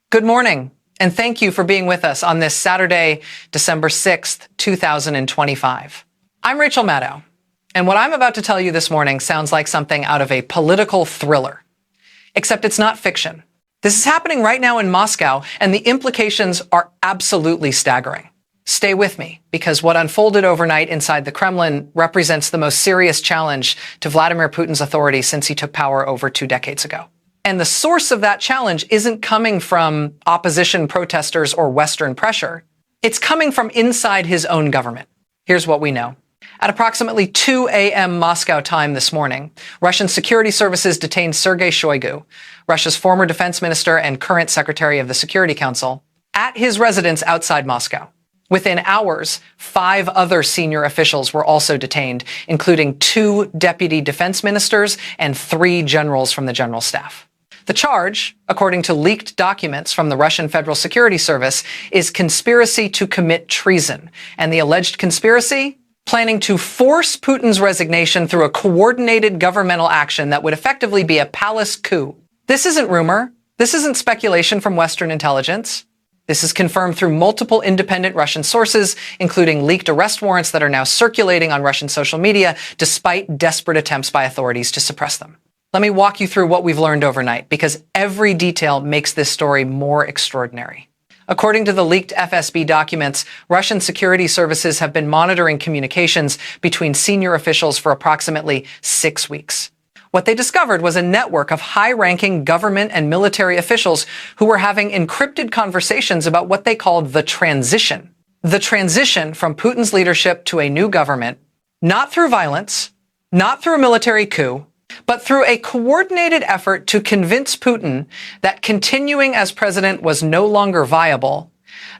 Good morning, and thank you for being with us on this Saturday, December 6th, 2025. I'm Rachel Maddow, and what I'm about to tell you this morning sounds like something out of a political thriller. Except it's not fiction. This is happening right now in Moscow, and the implications are absolutely staggering. Stay with me, because what unfolded overnight inside the Kremlin represents the most serious challenge to Vladimir Putin's authority since he took power over 2 decades ago. And the source of that challenge isn't coming from opposition protesters or Western pressure. It's coming from inside his own government. Here's what we know. At approximately 2 a.m. Moscow time this morning, Russian security services detained Sergei Shoigu, Russia's former defense minister and current secretary of the Security Council, at his residence outside Moscow. Within hours, 5 other senior officials were also detained, including 2 deputy defense ministers and 3 generals from the general staff. The charge, according to leaked documents from the Russian Federal Security Service, is conspiracy to commit treason, and the alleged conspiracy? Planning to force Putin's resignation through a coordinated governmental action that would effectively be a palace coup. This isn't rumor. This isn't speculation from Western intelligence. This is confirmed through multiple independent Russian sources, including leaked arrest warrants that are now circulating on Russian social media, despite desperate attempts by authorities to suppress them. Let me walk you through what we've learned overnight, because every detail makes this story more extraordinary. According to the leaked FSB documents, Russian security services have been monitoring communications between senior officials for approximately 6 weeks. What they discovered was a network of high-ranking government and military officials who were having encrypted conversations about what they called the transition. The transition from Putin's leadership to a new government, not through violence, not through a military coup, but through a coordinated effort to convince Putin that continuing as president was no longer viable,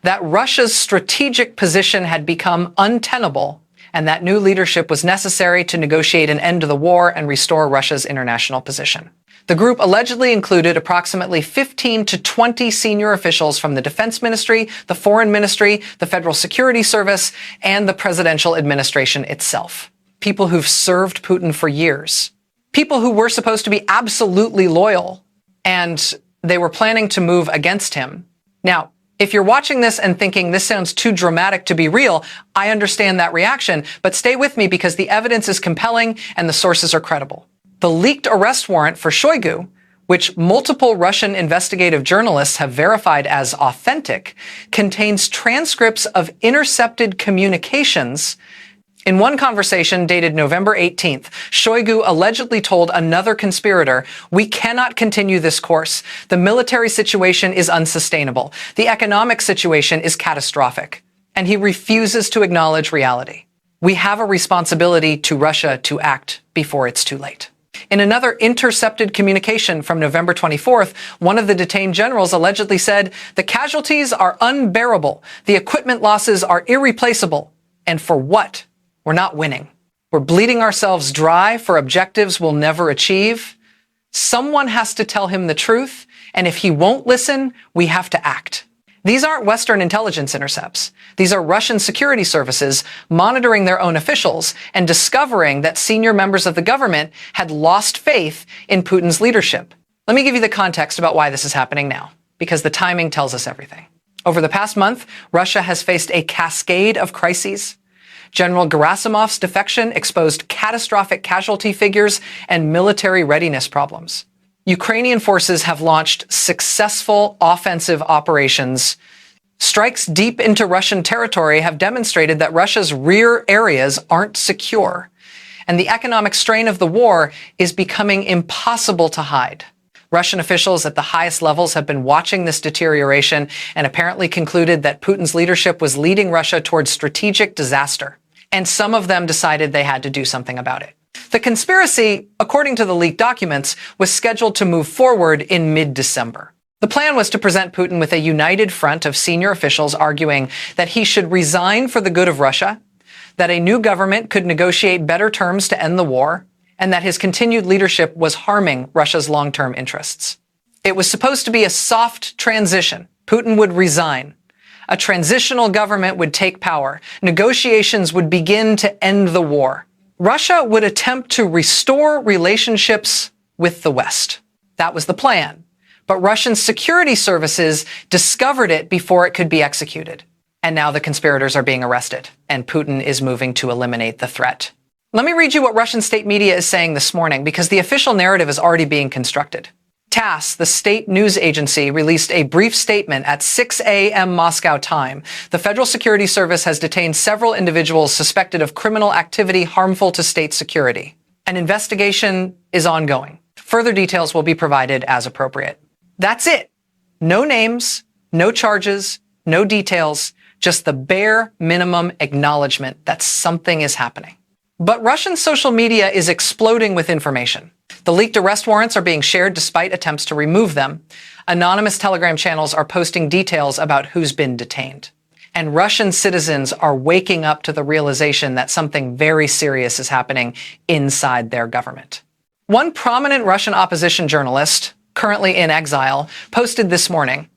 that Russia's strategic position had become untenable, and that new leadership was necessary to negotiate an end to the war and restore Russia's international position. The group allegedly included approximately 15 to 20 senior officials from the Defense Ministry, the Foreign Ministry, the Federal Security Service, and the presidential administration itself. People who've served Putin for years. People who were supposed to be absolutely loyal, and they were planning to move against him. Now, if you're watching this and thinking this sounds too dramatic to be real, I understand that reaction, but stay with me because the evidence is compelling and the sources are credible. The leaked arrest warrant for Shoigu, which multiple Russian investigative journalists have verified as authentic, contains transcripts of intercepted communications. In one conversation dated November 18th, Shoigu allegedly told another conspirator, "We cannot continue this course. The military situation is unsustainable. The economic situation is catastrophic." And he refuses to acknowledge reality. We have a responsibility to Russia to act before it's too late. In another intercepted communication from November 24th, one of the detained generals allegedly said, "The casualties are unbearable. The equipment losses are irreplaceable. And for what? We're not winning. We're bleeding ourselves dry for objectives we'll never achieve. Someone has to tell him the truth, and if he won't listen, we have to act." These aren't Western intelligence intercepts. These are Russian security services monitoring their own officials and discovering that senior members of the government had lost faith in Putin's leadership. Let me give you the context about why this is happening now, because the timing tells us everything. Over the past month, Russia has faced a cascade of crises. General Gerasimov's defection exposed catastrophic casualty figures and military readiness problems. Ukrainian forces have launched successful offensive operations. Strikes deep into Russian territory have demonstrated that Russia's rear areas aren't secure, and the economic strain of the war is becoming impossible to hide. Russian officials at the highest levels have been watching this deterioration and apparently concluded that Putin's leadership was leading Russia towards strategic disaster. And some of them decided they had to do something about it. The conspiracy, according to the leaked documents, was scheduled to move forward in mid-December. The plan was to present Putin with a united front of senior officials arguing that he should resign for the good of Russia, that a new government could negotiate better terms to end the war, and that his continued leadership was harming Russia's long-term interests. It was supposed to be a soft transition. Putin would resign. A transitional government would take power. Negotiations would begin to end the war. Russia would attempt to restore relationships with the West. That was the plan. But Russian security services discovered it before it could be executed. And now the conspirators are being arrested, and Putin is moving to eliminate the threat. Let me read you what Russian state media is saying this morning, because the official narrative is already being constructed. TASS, the state news agency, released a brief statement at 6 a.m. Moscow time. The Federal Security Service has detained several individuals suspected of criminal activity harmful to state security. An investigation is ongoing. Further details will be provided as appropriate. That's it. No names, no charges, no details, just the bare minimum acknowledgement that something is happening. But Russian social media is exploding with information. The leaked arrest warrants are being shared despite attempts to remove them. Anonymous Telegram channels are posting details about who's been detained. And Russian citizens are waking up to the realization that something very serious is happening inside their government. One prominent Russian opposition journalist, currently in exile, posted this morning,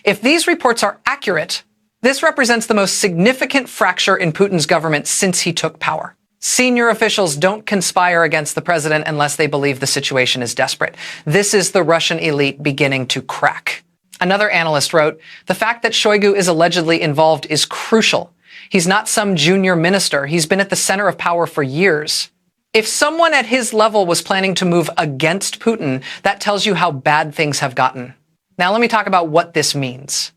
"If these reports are accurate, this represents the most significant fracture in Putin's government since he took power. Senior officials don't conspire against the president unless they believe the situation is desperate. This is the Russian elite beginning to crack." Another analyst wrote, "The fact that Shoigu is allegedly involved is crucial. He's not some junior minister. He's been at the center of power for years. If someone at his level was planning to move against Putin, that tells you how bad things have gotten." Now let me talk about what this means,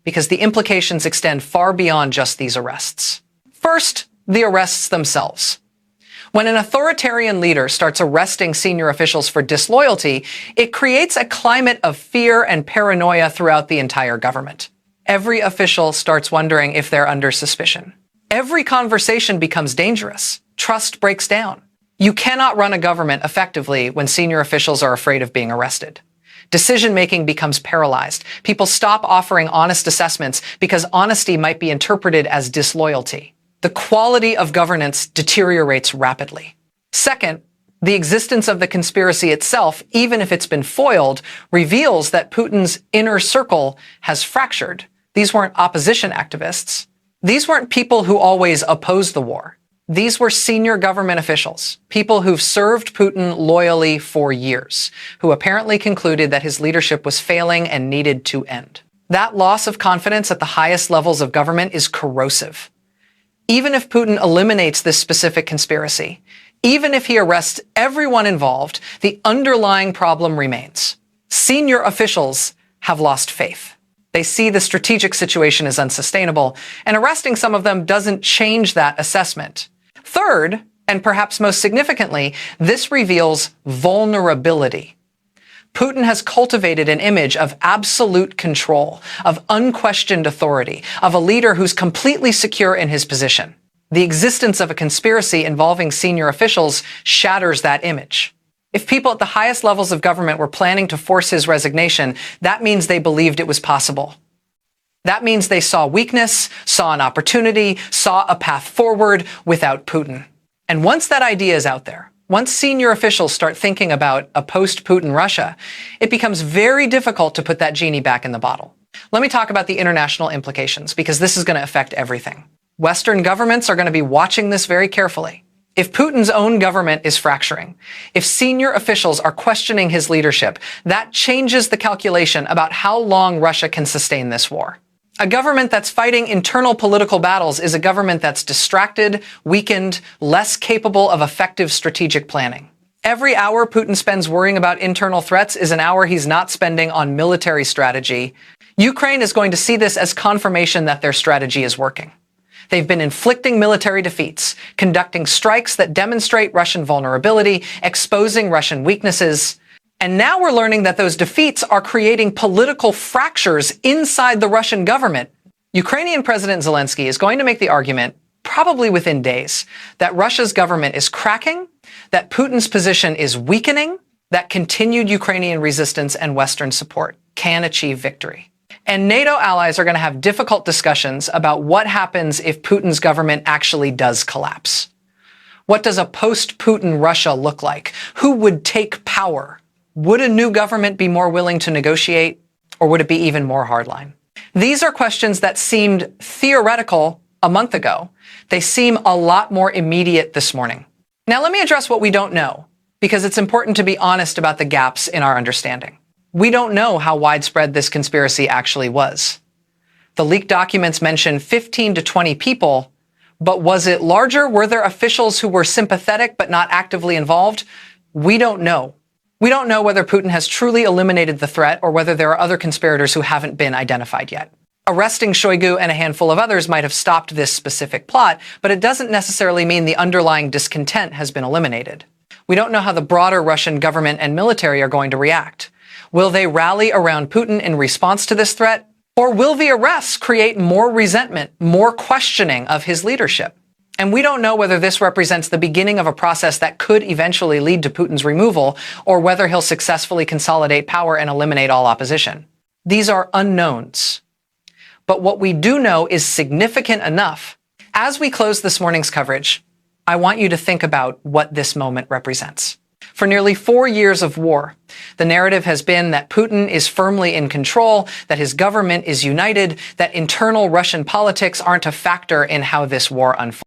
because the implications extend far beyond just these arrests. First, the arrests themselves. When an authoritarian leader starts arresting senior officials for disloyalty, it creates a climate of fear and paranoia throughout the entire government. Every official starts wondering if they're under suspicion. Every conversation becomes dangerous. Trust breaks down. You cannot run a government effectively when senior officials are afraid of being arrested. Decision-making becomes paralyzed. People stop offering honest assessments because honesty might be interpreted as disloyalty. The quality of governance deteriorates rapidly. Second, the existence of the conspiracy itself, even if it's been foiled, reveals that Putin's inner circle has fractured. These weren't opposition activists. These weren't people who always opposed the war. These were senior government officials, people who've served Putin loyally for years, who apparently concluded that his leadership was failing and needed to end. That loss of confidence at the highest levels of government is corrosive. Even if Putin eliminates this specific conspiracy, even if he arrests everyone involved, the underlying problem remains. Senior officials have lost faith. They see the strategic situation as unsustainable, and arresting some of them doesn't change that assessment. Third, and perhaps most significantly, this reveals vulnerability. Putin has cultivated an image of absolute control, of unquestioned authority, of a leader who's completely secure in his position. The existence of a conspiracy involving senior officials shatters that image. If people at the highest levels of government were planning to force his resignation, that means they believed it was possible. That means they saw weakness, saw an opportunity, saw a path forward without Putin. And once that idea is out there, once senior officials start thinking about a post-Putin Russia, it becomes very difficult to put that genie back in the bottle. Let me talk about the international implications, because this is going to affect everything. Western governments are going to be watching this very carefully. If Putin's own government is fracturing, if senior officials are questioning his leadership, that changes the calculation about how long Russia can sustain this war. A government that's fighting internal political battles is a government that's distracted, weakened, less capable of effective strategic planning. Every hour Putin spends worrying about internal threats is an hour he's not spending on military strategy. Ukraine is going to see this as confirmation that their strategy is working. They've been inflicting military defeats, conducting strikes that demonstrate Russian vulnerability, exposing Russian weaknesses. And now we're learning that those defeats are creating political fractures inside the Russian government. Ukrainian President Zelensky is going to make the argument, probably within days, that Russia's government is cracking, that Putin's position is weakening, that continued Ukrainian resistance and Western support can achieve victory. And NATO allies are going to have difficult discussions about what happens if Putin's government actually does collapse. What does a post-Putin Russia look like? Who would take power? Would a new government be more willing to negotiate, or would it be even more hardline? These are questions that seemed theoretical a month ago. They seem a lot more immediate this morning. Now let me address what we don't know, because it's important to be honest about the gaps in our understanding. We don't know how widespread this conspiracy actually was. The leaked documents mention 15 to 20 people, but was it larger? Were there officials who were sympathetic but not actively involved? We don't know. We don't know whether Putin has truly eliminated the threat or whether there are other conspirators who haven't been identified yet. Arresting Shoigu and a handful of others might have stopped this specific plot, but it doesn't necessarily mean the underlying discontent has been eliminated. We don't know how the broader Russian government and military are going to react. Will they rally around Putin in response to this threat? Or will the arrests create more resentment, more questioning of his leadership? And we don't know whether this represents the beginning of a process that could eventually lead to Putin's removal, or whether he'll successfully consolidate power and eliminate all opposition. These are unknowns. But what we do know is significant enough. As we close this morning's coverage, I want you to think about what this moment represents. For nearly 4 years of war, the narrative has been that Putin is firmly in control, that his government is united, that internal Russian politics aren't a factor in how this war unfolds.